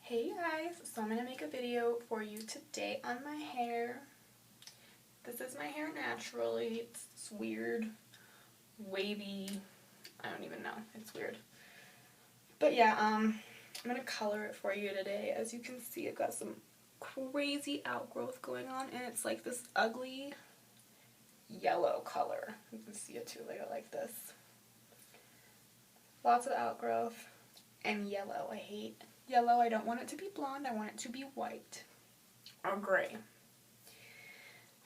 Hey guys, so I'm going to make a video for you today on my hair. This is my hair naturally. It's weird, wavy, I don't even know, it's weird. But yeah, I'm going to color it for you today. As you can see, I've got some crazy outgrowth going on, and it's like this ugly yellow color. You can see it too, like this. Lots of outgrowth and yellow. I hate yellow. I don't want it to be blonde. I want it to be white or gray.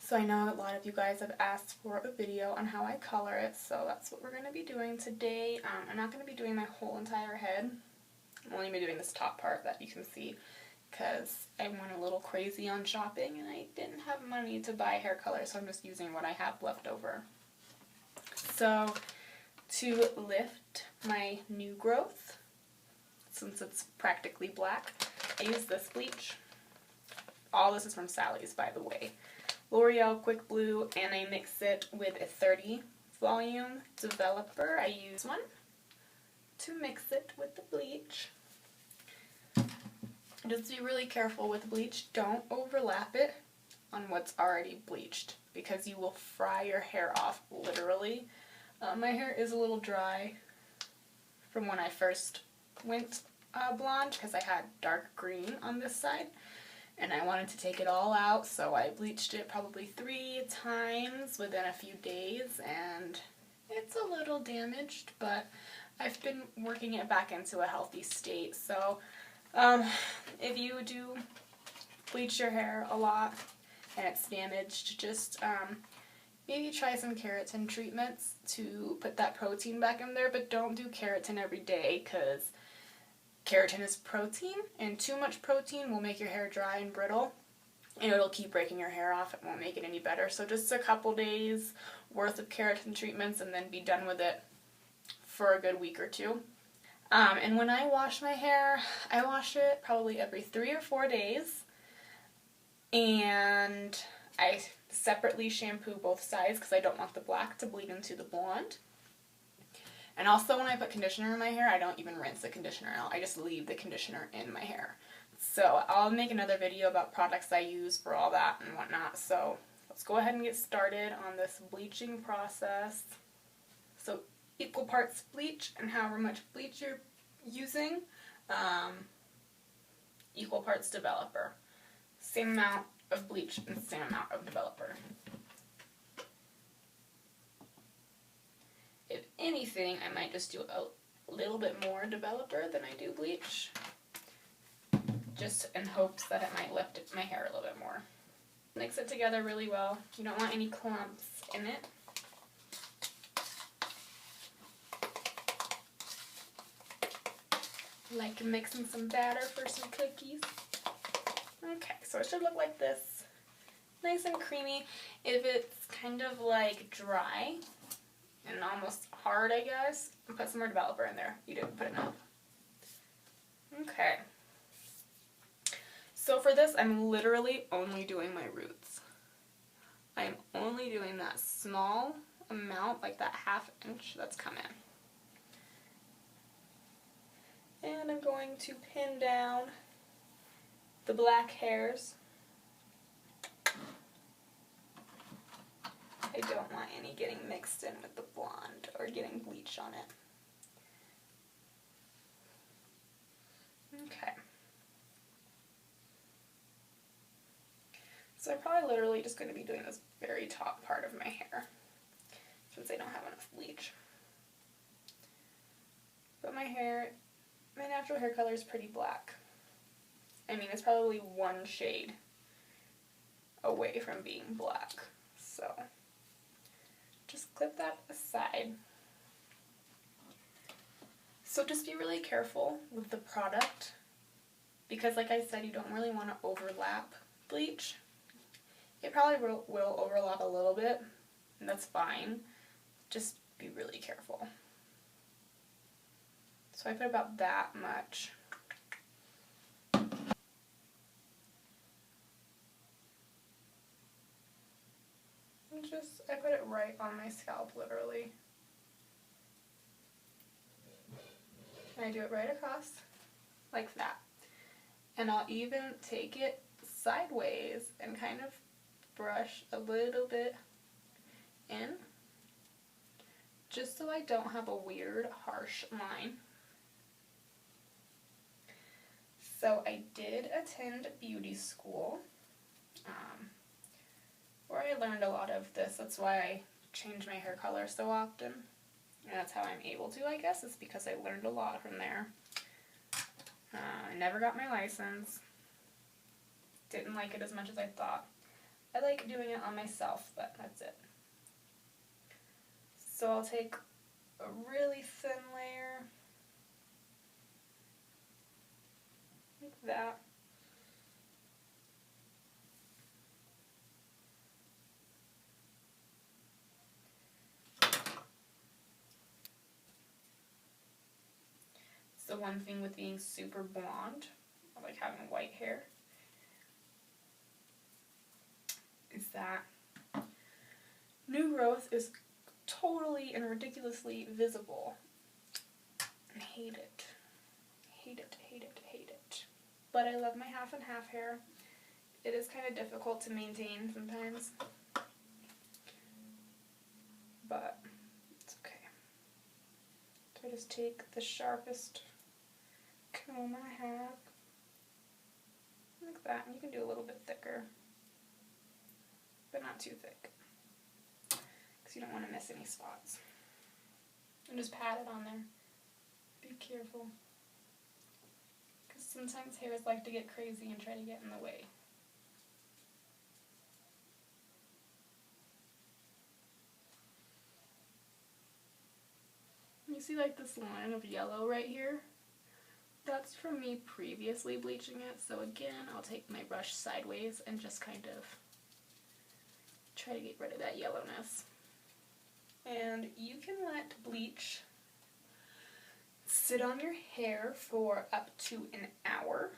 So I know a lot of you guys have asked for a video on how I color it, so that's what we're going to be doing today. I'm not going to be doing my whole entire head. I'm only going to be doing this top part that you can see because I went a little crazy on shopping and I didn't have money to buy hair color, so I'm just using what I have left over. So to lift my new growth, since it's practically black, I use this bleach. All this is from Sally's, by the way. L'Oreal Quick Blue, and I mix it with a 30 volume developer. I use one to mix it with the bleach. Just be really careful with bleach. Don't overlap it on what's already bleached because you will fry your hair off, literally. My hair is a little dry from when I first went blonde because I had dark green on this side and I wanted to take it all out, so I bleached it probably 3 times within a few days, and it's a little damaged, but I've been working it back into a healthy state. So if you do bleach your hair a lot and it's damaged, just maybe try some keratin treatments to put that protein back in there, but don't do keratin every day because keratin is protein, and too much protein will make your hair dry and brittle, and it'll keep breaking your hair off. It won't make it any better. So just a couple days worth of keratin treatments and then be done with it for a good week or 2. And when I wash my hair, I wash it probably every 3 or 4 days, and I separately shampoo both sides because I don't want the black to bleed into the blonde. And also when I put conditioner in my hair, I don't even rinse the conditioner out. I just leave the conditioner in my hair. So I'll make another video about products I use for all that and whatnot. So let's go ahead and get started on this bleaching process. So equal parts bleach, and however much bleach you're using, equal parts developer. Same amount of bleach and same amount of developer. If anything, I might just do a little bit more developer than I do bleach, just in hopes that it might lift my hair a little bit more. Mix it together really well. You don't want any clumps in it. Like mixing some batter for some cookies. Okay, so it should look like this. Nice and creamy. If it's kind of like dry and almost hard, I guess, and put some more developer in there. You didn't put enough. Okay. So for this, I'm literally only doing my roots. I'm only doing that small amount, like that 1/2 inch that's come in. And I'm going to pin down the black hairs. I don't want any getting mixed in with the blonde or getting bleach on it. Okay. So I'm probably literally just going to be doing this very top part of my hair since I don't have enough bleach. But my natural hair color is pretty black. I mean, it's probably 1 shade away from being black. So just clip that aside. So just be really careful with the product because, like I said, you don't really want to overlap bleach. It probably will overlap a little bit, and that's fine. Just be really careful. So I put about that much. I put it right on my scalp, literally. And I do it right across, like that. And I'll even take it sideways and kind of brush a little bit in, just so I don't have a weird, harsh line. So I did attend beauty school, where I learned a lot of this. That's why I change my hair color so often. And that's how I'm able to, I guess, is because I learned a lot from there. I never got my license. Didn't like it as much as I thought. I like doing it on myself, but that's it. So I'll take a really thin layer, like that. It's the one thing with being super blonde, or like having white hair, is that new growth is totally and ridiculously visible. I hate it. Hate it, hate it, hate it. But I love my half and half hair. It is kind of difficult to maintain sometimes, but it's okay. So I just take the sharpest comb I have, like that, and you can do a little bit thicker, but not too thick, because you don't want to miss any spots. And just pat it on there. Be careful, because sometimes hairs like to get crazy and try to get in the way. You see like this line of yellow right here? That's from me previously bleaching it, so again, I'll take my brush sideways and just kind of try to get rid of that yellowness. And you can let bleach sit on your hair for up to an hour.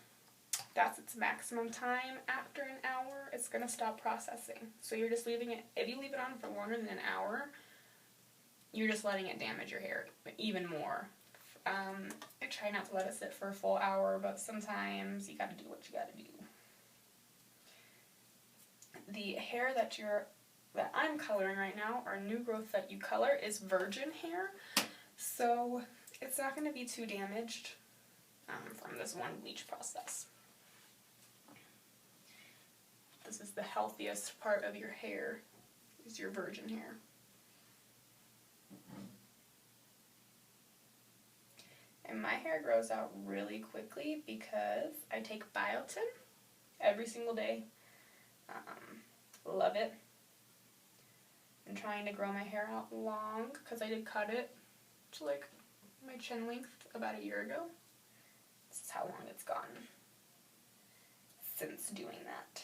That's its maximum time. After an hour, it's going to stop processing. So you're just leaving it, if you leave it on for longer than an hour, you're just letting it damage your hair even more. I try not to let it sit for a full hour, but sometimes you gotta do what you gotta do. The hair that I'm coloring right now, or new growth that you color, is virgin hair, so it's not gonna be too damaged from this one bleach process. This is the healthiest part of your hair, is your virgin hair. And my hair grows out really quickly because I take biotin every single day. Love it. I'm trying to grow my hair out long because I did cut it to like my chin length about a year ago. This is how long it's gotten since doing that.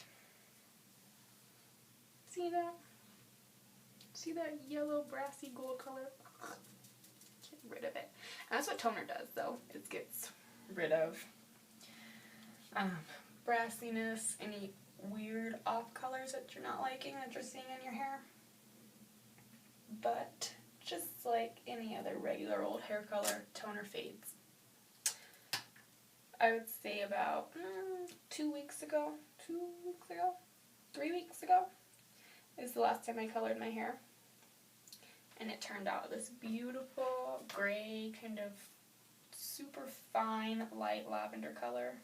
See that? See that yellow brassy gold color? Get rid of it. And that's what toner does, though. It gets rid of brassiness, any weird off colors that you're not liking that you're seeing in your hair. But just like any other regular old hair color, toner fades. I would say about 3 weeks ago is the last time I colored my hair. And it turned out this beautiful gray, kind of super fine light lavender color.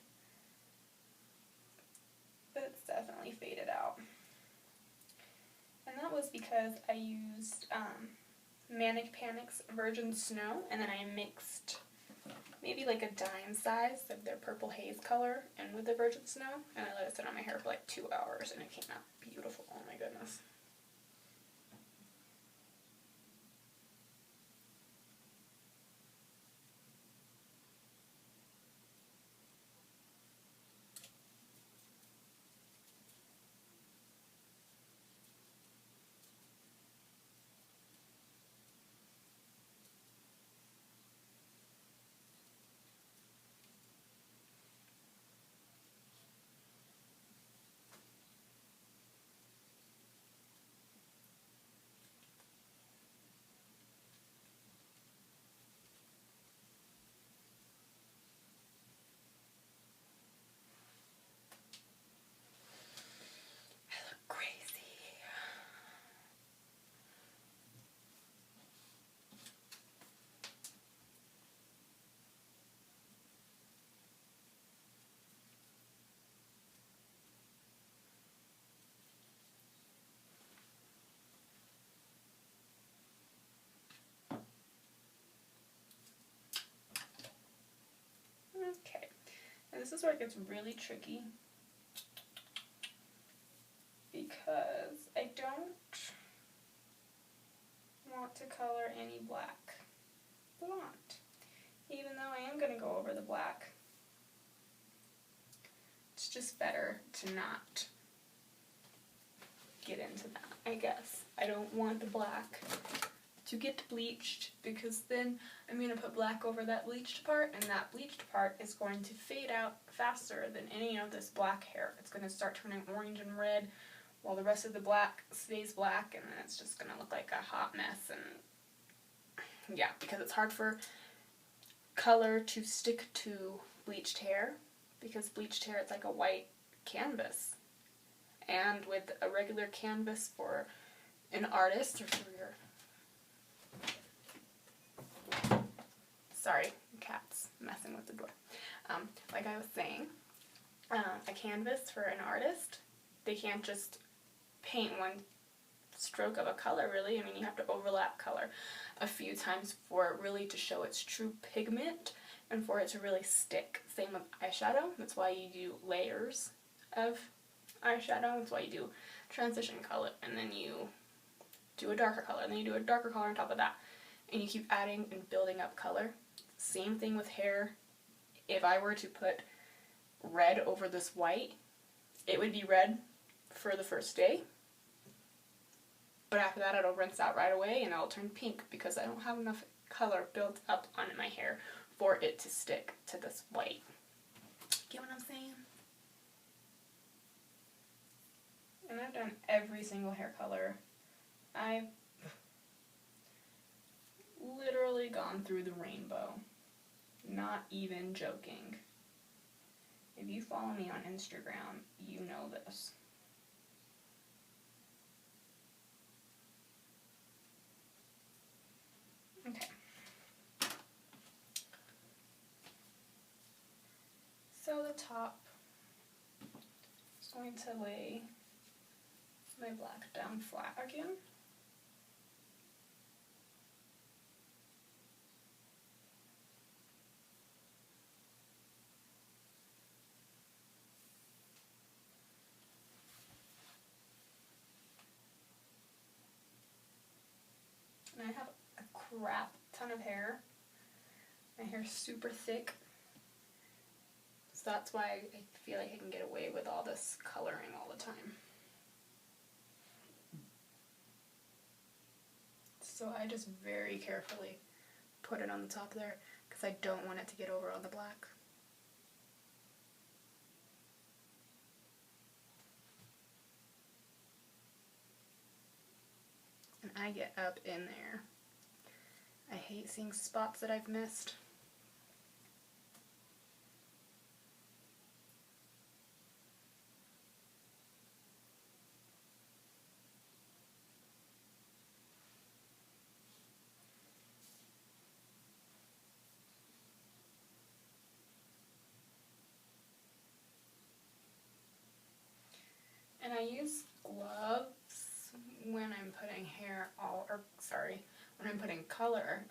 But it's definitely faded out. And that was because I used Manic Panic's Virgin Snow, and then I mixed maybe like a dime size of their purple haze color in with the Virgin Snow, and I let it sit on my hair for like 2 hours, and it came out beautiful. Oh my goodness. this is where it gets really tricky because I don't want to color any black blonde, even though I am going to go over the black. It's just better to not get into that, I guess. I don't want the black to get bleached because then I'm going to put black over that bleached part, and that bleached part is going to fade out faster than any of this black hair. It's going to start turning orange and red while the rest of the black stays black, and then it's just going to look like a hot mess. And yeah, because it's hard for color to stick to bleached hair, because bleached hair, it's like a white canvas. And with a regular canvas for an artist, or for your... Sorry, cat's messing with the door. Like I was saying, a canvas for an artist, they can't just paint one stroke of a color, really. I mean, you have to overlap color a few times for it really to show its true pigment and for it to really stick. Same with eyeshadow. That's why you do layers of eyeshadow. That's why you do transition color, and then you do a darker color, and then you do a darker color on top of that. And you keep adding and building up color. Same thing with hair. If I were to put red over this white, it would be red for the first day. But after that, it'll rinse out right away and it'll turn pink because I don't have enough color built up on my hair for it to stick to this white. Get what I'm saying? And I've done every single hair color. I've literally gone through the rainbow. Not even joking. If you follow me on Instagram, you know this. Okay. So the top, I'm just going to lay my black down flat again. And I have a crap ton of hair. My hair's super thick. So that's why I feel like I can get away with all this coloring all the time. So I just very carefully put it on the top there because I don't want it to get over on the black. And I get up in there. I hate seeing spots that I've missed. And I use gloves when I'm putting when I'm putting color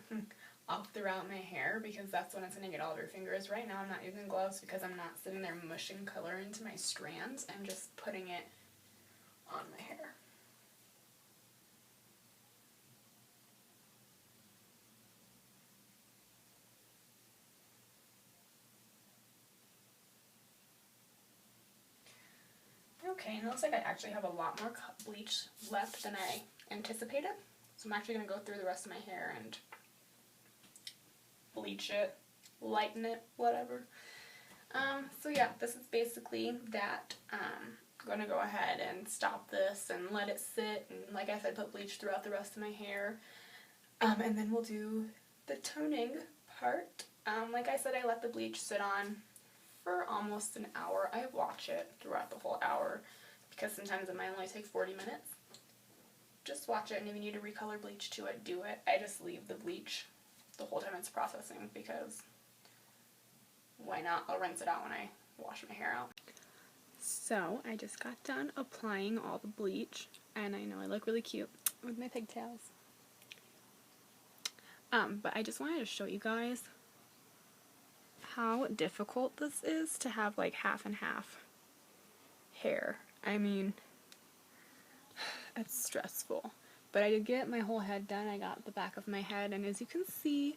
all throughout my hair, because that's when it's going to get all over your fingers. Right now I'm not using gloves because I'm not sitting there mushing color into my strands. I'm just putting it on my hair. Okay, and it looks like I actually have a lot more bleach left than I anticipated. So I'm actually going to go through the rest of my hair and bleach it, lighten it, whatever. So yeah, this is basically that. I'm going to go ahead and stop this and let it sit, and like I said, put bleach throughout the rest of my hair. And then we'll do the toning part. Like I said, I let the bleach sit on for almost an hour. I watch it throughout the whole hour because sometimes it might only take 40 minutes. Just watch it, and if you need to recolor bleach to it, do it. I just leave the bleach the whole time it's processing because why not? I'll rinse it out when I wash my hair out. So I just got done applying all the bleach, and I know I look really cute with my pigtails. But I just wanted to show you guys how difficult this is to have like half and half hair. I mean, it's stressful. But I did get my whole head done. I got the back of my head, and as you can see,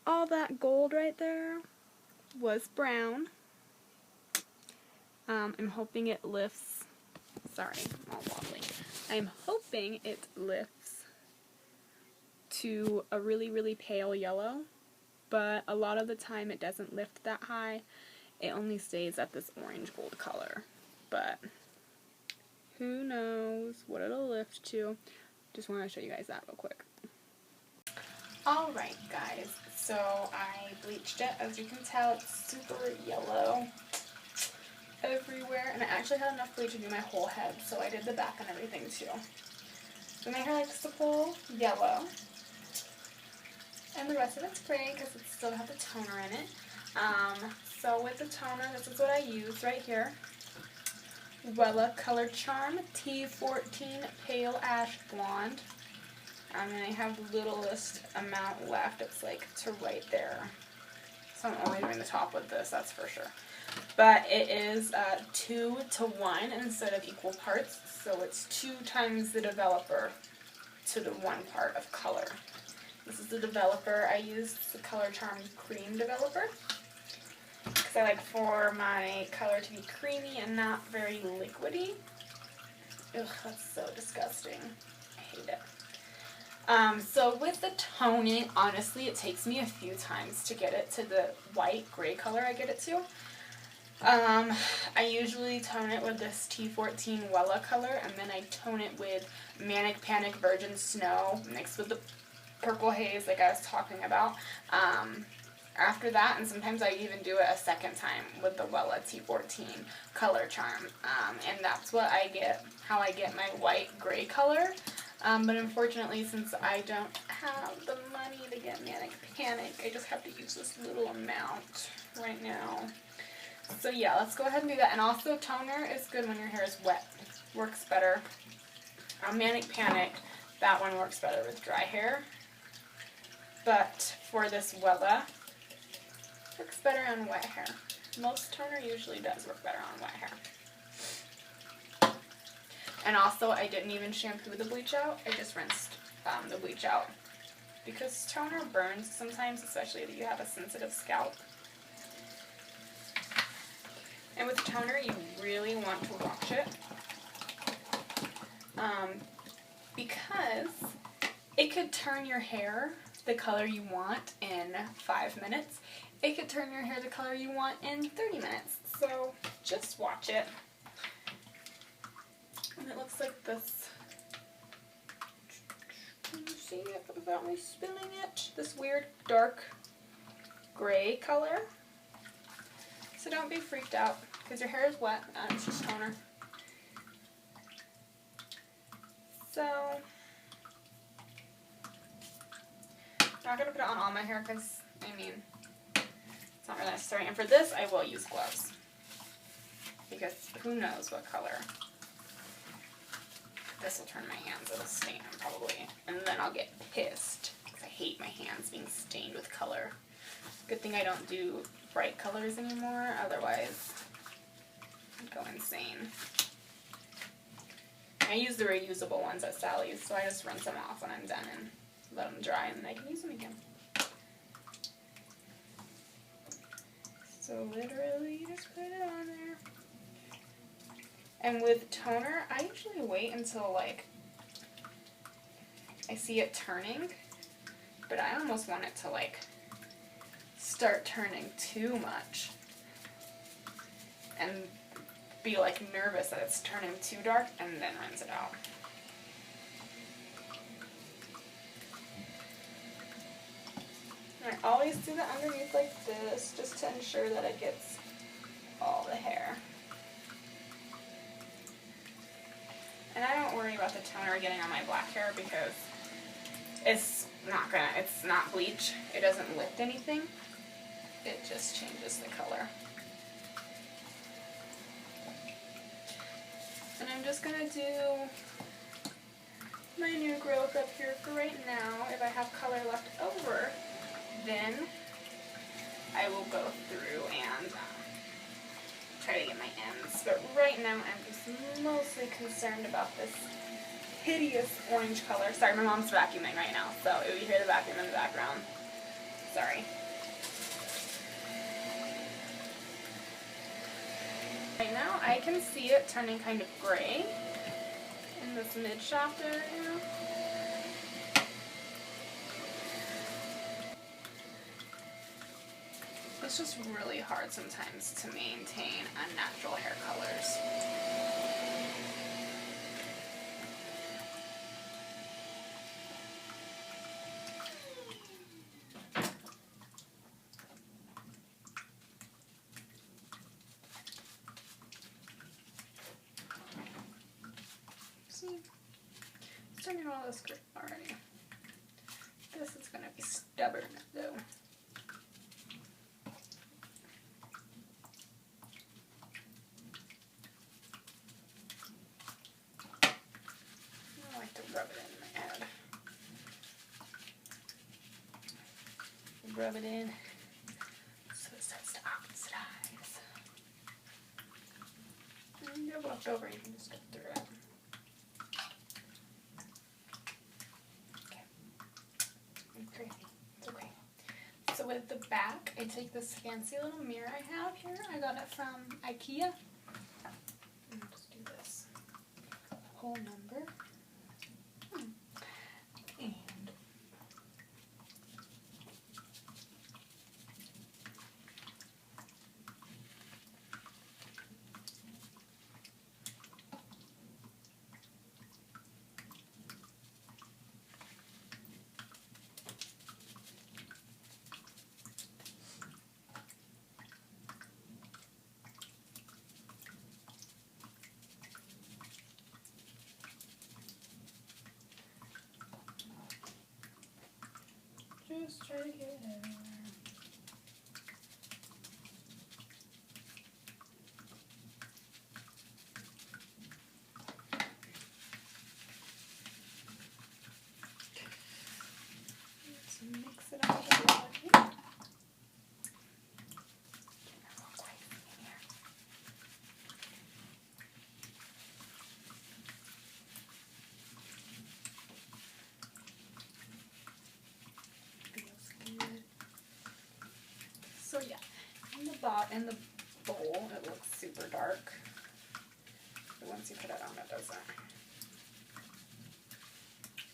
all that gold right there was brown. I'm hoping it lifts. Sorry, I'm all wobbly. I'm hoping it lifts to a really, really pale yellow, but a lot of the time it doesn't lift that high. It only stays at this orange gold color. But who knows what it'll lift to. Just want to show you guys that real quick. Alright guys, so I bleached it. As you can tell, it's super yellow everywhere, and I actually had enough bleach to do my whole head, so I did the back and everything too. So my hair likes to pull yellow, and the rest of it's gray because it still has the toner in it. So with the toner, this is what I use right here. Wella Color Charm T14 Pale Ash Blonde. And I have the littlest amount left. It's like to right there. So I'm only doing the top with this, that's for sure. But it is 2 to 1 instead of equal parts. So it's 2 times the developer to the 1 part of color. This is the developer. I use the Color Charm Cream Developer, because I like for my color to be creamy and not very liquidy. Ugh, that's so disgusting. I hate it. So with the toning, honestly, it takes me a few times to get it to the white gray color I get it to. I usually tone it with this T14 Wella color, and then I tone it with Manic Panic Virgin Snow mixed with the Purple Haze like I was talking about. After that, and sometimes I even do it a second time with the Wella T14 Color Charm, and that's what I get, how I get my white gray color. But unfortunately, since I don't have the money to get Manic Panic, I just have to use this little amount right now. So yeah, let's go ahead and do that. And also, toner is good when your hair is wet. Works better. Manic Panic, that one works better with dry hair. But for this Wella, works better on wet hair. Most toner usually does work better on wet hair. And also, I didn't even shampoo the bleach out. I just rinsed the bleach out. Because toner burns sometimes, especially if you have a sensitive scalp. And with toner, you really want to wash it. Because it could turn your hair the color you want in 5 minutes. It could turn your hair the color you want in 30 minutes. So just watch it. And it looks like this. Can you see it without me spilling it? This weird dark gray color. So don't be freaked out because your hair is wet and it's just toner. So I'm not going to put it on all my hair because, I mean, it's not really necessary. And for this, I will use gloves because who knows what color. This will turn my hands, it'll stain them probably. And then I'll get pissed because I hate my hands being stained with color. Good thing I don't do bright colors anymore, otherwise I'd go insane. I use the reusable ones at Sally's, so I just rinse them off when I'm done and let them dry, and then I can use them again. So literally just put it on there. And with toner, I usually wait until like I see it turning, but I almost want it to like start turning too much and be like nervous that it's turning too dark and then rinse it out. And I always do that underneath like this just to ensure that it gets all the hair. And I don't worry about the toner getting on my black hair because it's not bleach. It doesn't lift anything. It just changes the color. And I'm just going to do my new growth up here for right now. If I have color left over, then I will go through and try to get my ends. But right now I'm just mostly concerned about this hideous orange color. Sorry, my mom's vacuuming right now, so if you hear the vacuum in the background, sorry. Right now I can see it turning kind of gray in this mid-shaft area. It's just really hard sometimes to maintain unnatural hair colors. See? It's turning all this gray already. This is going to be stubborn though. Rub it in my head. Rub it in so it starts to oxidize. And you're left over, you can just go through it. Okay. It's okay. So with the back, I take this fancy little mirror I have here. I got it from IKEA. And I'll just do this whole number. Just try to get it everywhere. Let's mix it up a little bit. So yeah, in the bowl it looks super dark, but once you put it on it doesn't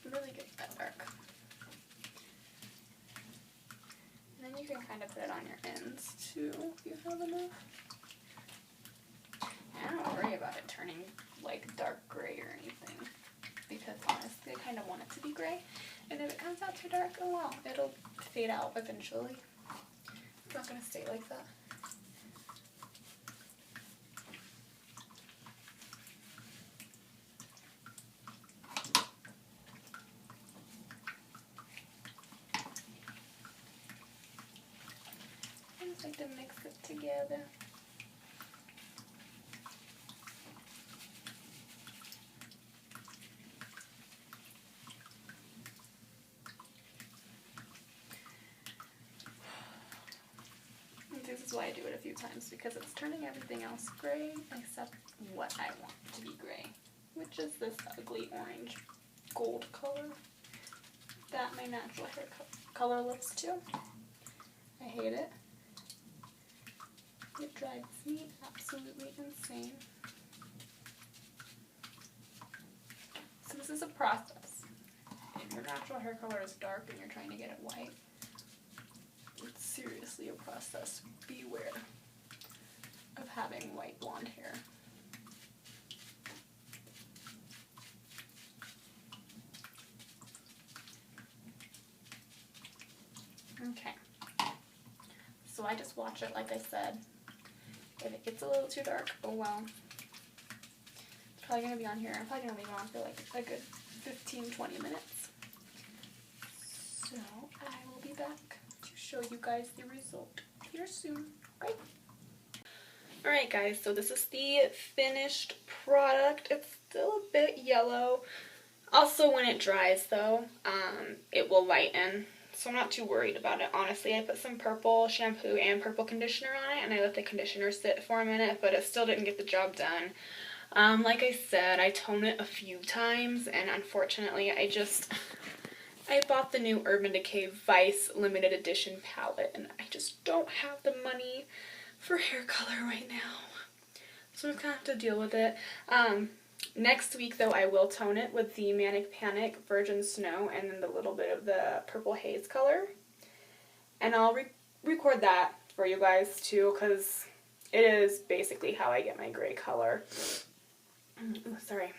really get that dark. And then you can kind of put it on your ends too if you have enough. And I don't worry about it turning like dark gray or anything, because honestly I kind of want it to be gray, and if it comes out too dark, oh well, it'll fade out eventually. It's not going to stay like that. I just like to mix it together. This is why I do it a few times, because it's turning everything else gray except what I want to be gray, which is this ugly orange gold color that my natural hair color looks to. I hate it. It drives me absolutely insane. So this is a process. If your natural hair color is dark and you're trying to get it white, it's seriously a process. Beware of having white blonde hair. Okay. So I just watch it, like I said. If it gets a little too dark, oh well. It's probably going to be on here. I'm probably going to leave it on for like a good 15-20 minutes. So I will be back to show you guys the result here soon. Okay? Alright guys, so this is the finished product. It's still a bit yellow. Also when it dries though, it will lighten. so I'm not too worried about it, honestly. I put some purple shampoo and purple conditioner on it, and I let the conditioner sit for a minute, but it still didn't get the job done. Like I said, I tone it a few times, and unfortunately, I bought the new Urban Decay Vice limited edition palette, and I just don't have the money for hair color right now. So I'm just gonna have to deal with it. Next week, though, I will tone it with the Manic Panic Virgin Snow and then the little bit of the Purple Haze color. And I'll record that for you guys, too, because it is basically how I get my gray color. Oh, sorry.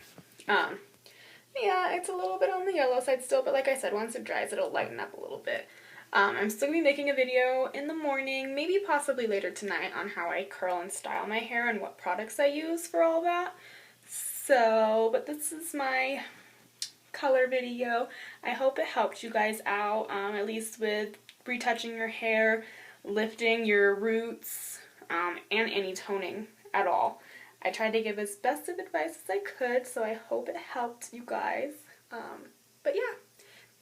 Yeah, it's a little bit on the yellow side still, but like I said, once it dries, it'll lighten up a little bit. I'm still going to be making a video in the morning, maybe possibly later tonight, on how I curl and style my hair and what products I use for all that. So, but this is my color video. I hope it helped you guys out, at least with retouching your hair, lifting your roots, and any toning at all. I tried to give as best of advice as I could, so I hope it helped you guys. But yeah,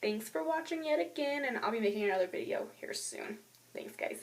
thanks for watching yet again, and I'll be making another video here soon. Thanks, guys.